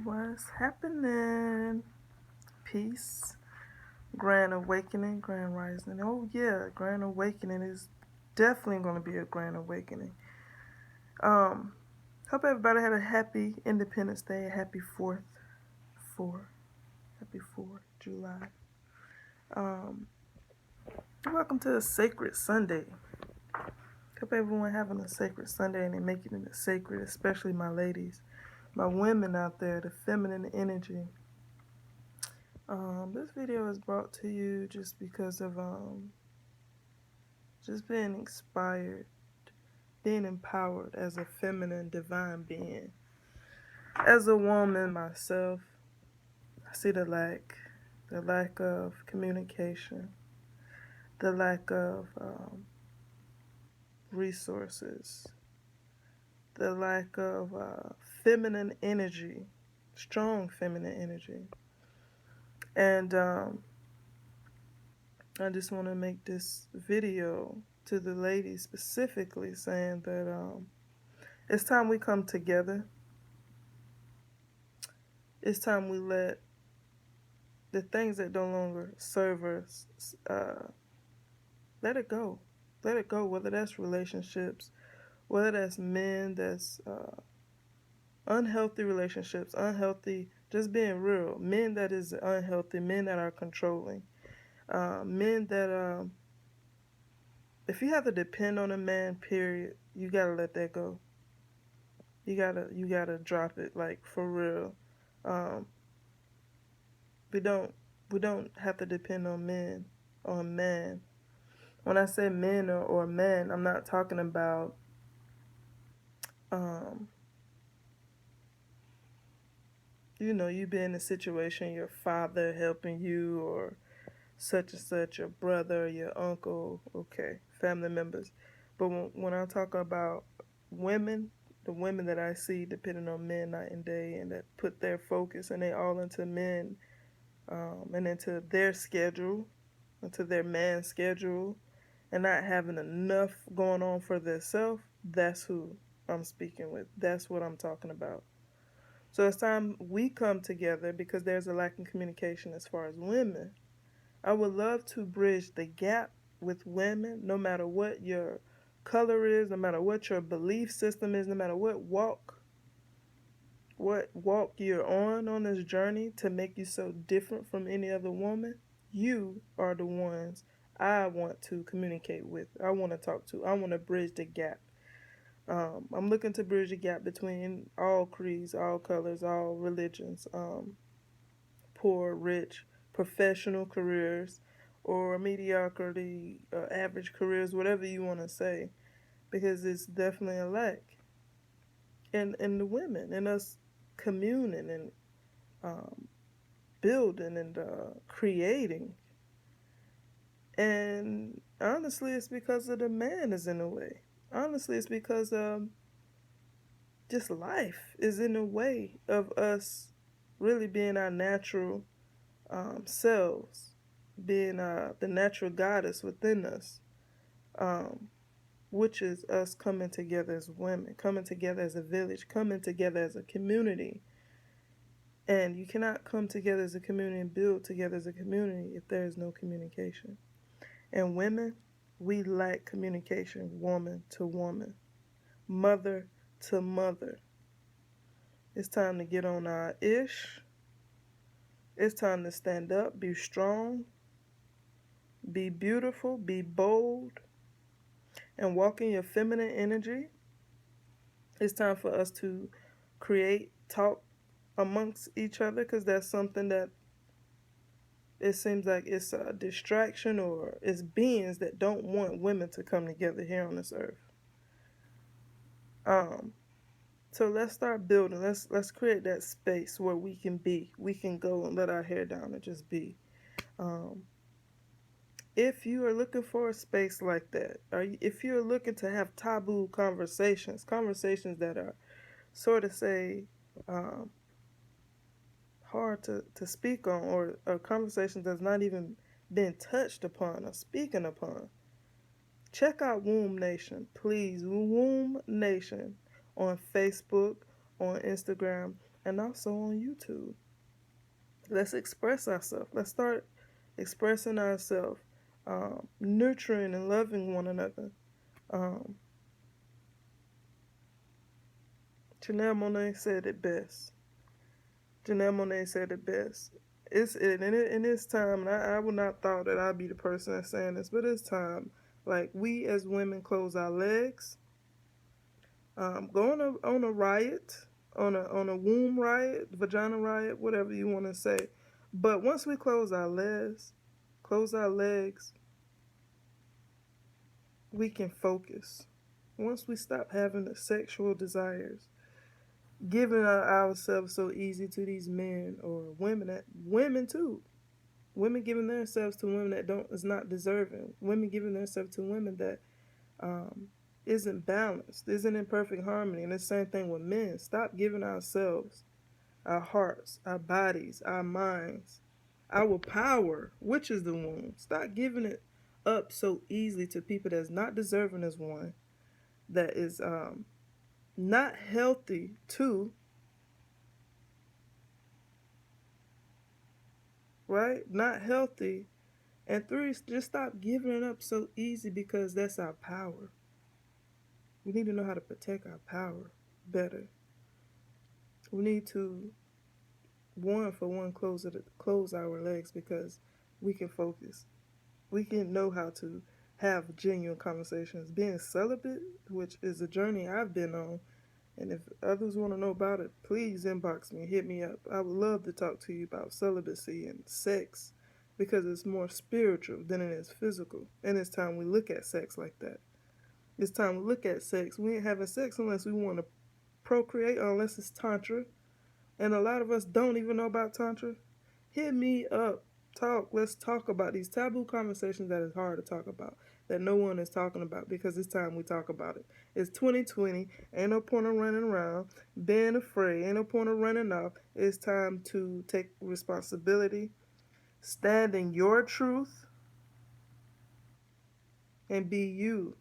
What's happening? Peace. Grand awakening, grand rising. Oh yeah, grand awakening is definitely going to be a grand awakening. Um, Hope everybody had a happy Independence Day, a happy 4th, happy 4th July. Um, Welcome to a sacred Sunday. Hope everyone having a sacred Sunday and they making it sacred, especially my ladies, my women out there, the feminine energy. This video is brought to you just because of just being inspired, being empowered as a feminine divine being. As a woman myself, I see the lack of communication, the lack of resources, the lack of feminine energy, strong feminine energy. And I just want to make this video to the ladies specifically saying that it's time we come together. It's time we let the things that no longer serve us, let it go. Let it go, whether that's relationships, whether that's men that's unhealthy relationships, unhealthy, just being real, men that is unhealthy, men that are controlling, men that, if you have to depend on a man, period, you gotta let that go. You gotta drop it, like, for real. Um, we don't have to depend on man. When I say men or man, I'm not talking about you be in a situation, your father helping you, or such and such, your brother, your uncle, okay, family members. But when I talk about women, the women that I see depending on men night and day, and that put their focus and they all into men, and into their schedule, into their man's schedule, and not having enough going on for themselves, that's who I'm speaking with. That's what I'm talking about. So it's time we come together because there's a lack in communication as far as women. I would love to bridge the gap with women, no matter what your color is, no matter what your belief system is, no matter what walk you're on this journey to make you so different from any other woman. You are the ones I want to communicate with. I want to talk to. I want to bridge the gap. I'm looking to bridge the gap between all creeds, all colors, all religions, poor, rich, professional careers, or mediocrity, average careers, whatever you want to say, because it's definitely a lack in the women, in us communing and building and creating. And honestly, it's because of the man is in the way. Honestly, it's because just life is in the way of us really being our natural selves, being the natural goddess within us, which is us coming together as women, coming together as a village, coming together as a community. And you cannot come together as a community and build together as a community if there is no communication. And women, we lack communication, woman to woman, mother to mother. It's time to get on our ish. It's time to stand up, be strong, be beautiful, be bold, and walk in your feminine energy. It's time for us to create, talk amongst each other, because that's something that it seems like it's a distraction, or it's beings that don't want women to come together here on this earth. So let's start building. Let's create that space where we can be. We can go and let our hair down and just be. If you are looking for a space like that, or if you're looking to have taboo conversations that are sort of say hard to speak on, or conversations that's not even been touched upon or speaking upon, check out Womb Nation, please. Womb Nation on Facebook, on Instagram, and also on YouTube. Let's express ourselves. Let's start expressing ourselves, nurturing and loving one another. Um, Janelle Monáe said it best. Janelle Monáe said it best. In this time, and I would not thought that I'd be the person that's saying this, but it's time. Like, we as women close our legs, go on a riot, on a womb riot, vagina riot, whatever you want to say. But once we close our legs, we can focus. Once we stop having the sexual desires, giving ourselves so easy to these men or women too. Women giving themselves to women that don't is not deserving. Women giving themselves to women that um, isn't balanced, isn't in perfect harmony. And the same thing with men. Stop giving ourselves, our hearts, our bodies, our minds, our power, which is the womb. Stop giving it up so easily to people that's not deserving as one, that is not healthy too, right? Not healthy. And three, just stop giving it up so easy, because that's our power. We need to know how to protect our power better. We need to, one for one, close our legs, because we can focus. We can know how to have genuine conversations. Being celibate, which is a journey I've been on, and if others want to know about it, please inbox me, hit me up. I would love to talk to you about celibacy and sex, because it's more spiritual than it is physical. And it's time we look at sex like that. It's time we look at sex. We ain't having sex unless we want to procreate, or unless it's tantra. And a lot of us don't even know about tantra. Hit me up. Let's talk about these taboo conversations that is hard to talk about, that no one is talking about, because it's time we talk about it. It's 2020. Ain't no point of running around, being afraid. Ain't no point of running off. It's time to take responsibility, stand in your truth, and be you.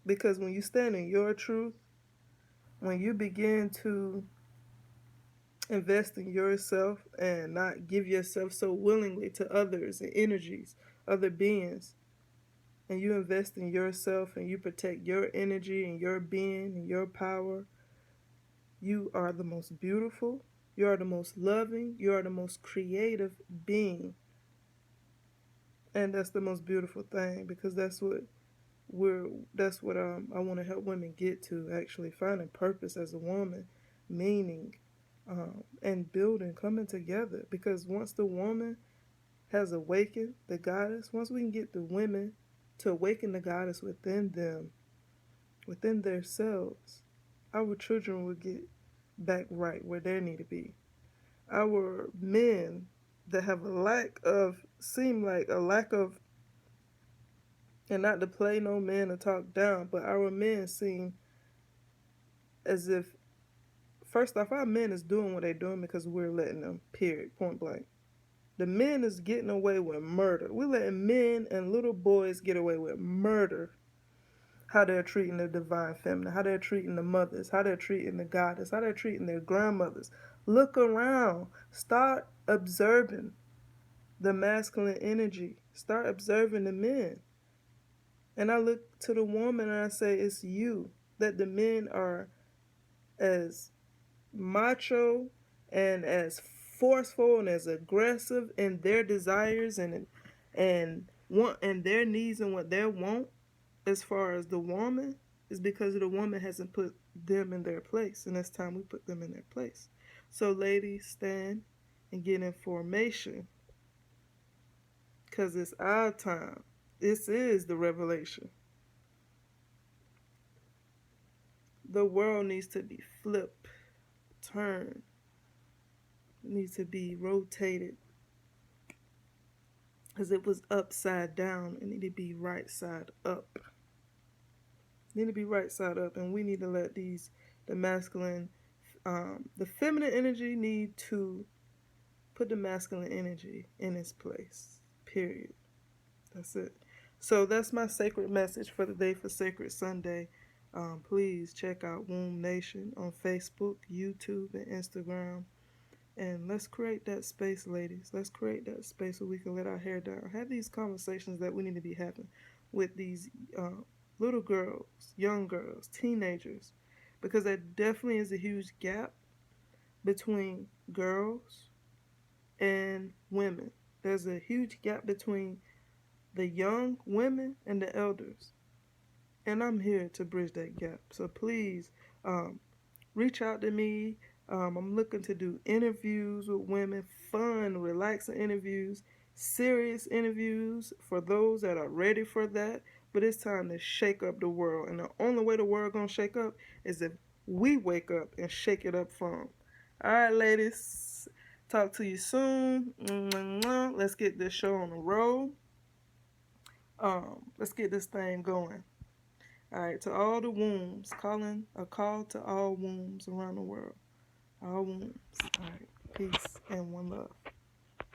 Because when you stand in your truth, when you begin to invest in yourself and not give yourself so willingly to others and energies, other beings, and you invest in yourself and you protect your energy and your being and your power, you are the most beautiful, you are the most loving, you are the most creative being. And that's the most beautiful thing, because that's what I want to help women get to, actually finding purpose as a woman, meaning, and building, coming together. Because once the woman has awakened the goddess, once we can get the women to awaken the goddess within them, within themselves, our children will get back right where they need to be. Our men that have seem like a lack of, and not to play no man or talk down, but our men seem as if, first off, our men is doing what they're doing because we're letting them, period, point blank. The men is getting away with murder. We're letting men and little boys get away with murder. How they're treating the divine feminine, how they're treating the mothers, how they're treating the goddess, how they're treating their grandmothers. Look around. Start observing the masculine energy. Start observing the men. And I look to the woman and I say, it's you. That the men are as macho and as forceful and as aggressive in their desires and their needs and what they want, as far as the woman, is because the woman hasn't put them in their place, and it's time we put them in their place. So ladies, stand and get in formation, because it's our time. This is the revelation. The world needs to be flipped, turned, needs to be rotated, because it was upside down. It need to be right side up. It need to be right side up, and we need to let the masculine, the feminine energy need to put the masculine energy in its place. Period. That's it. So that's my sacred message for the day, for Sacred Sunday. Please check out Womb Nation on Facebook, YouTube, and Instagram. And let's create that space, ladies. Let's create that space where we can let our hair down. Have these conversations that we need to be having with these little girls, young girls, teenagers. Because there definitely is a huge gap between girls and women. There's a huge gap between the young women and the elders. And I'm here to bridge that gap. So please reach out to me. I'm looking to do interviews with women, fun, relaxing interviews, serious interviews for those that are ready for that. But it's time to shake up the world. And the only way the world gonna shake up is if we wake up and shake it up for them. All right, ladies. Talk to you soon. Let's get this show on the road. Let's get this thing going. All right, to all the wombs, calling a call to all wombs around the world. All wombs. All right, peace and one love.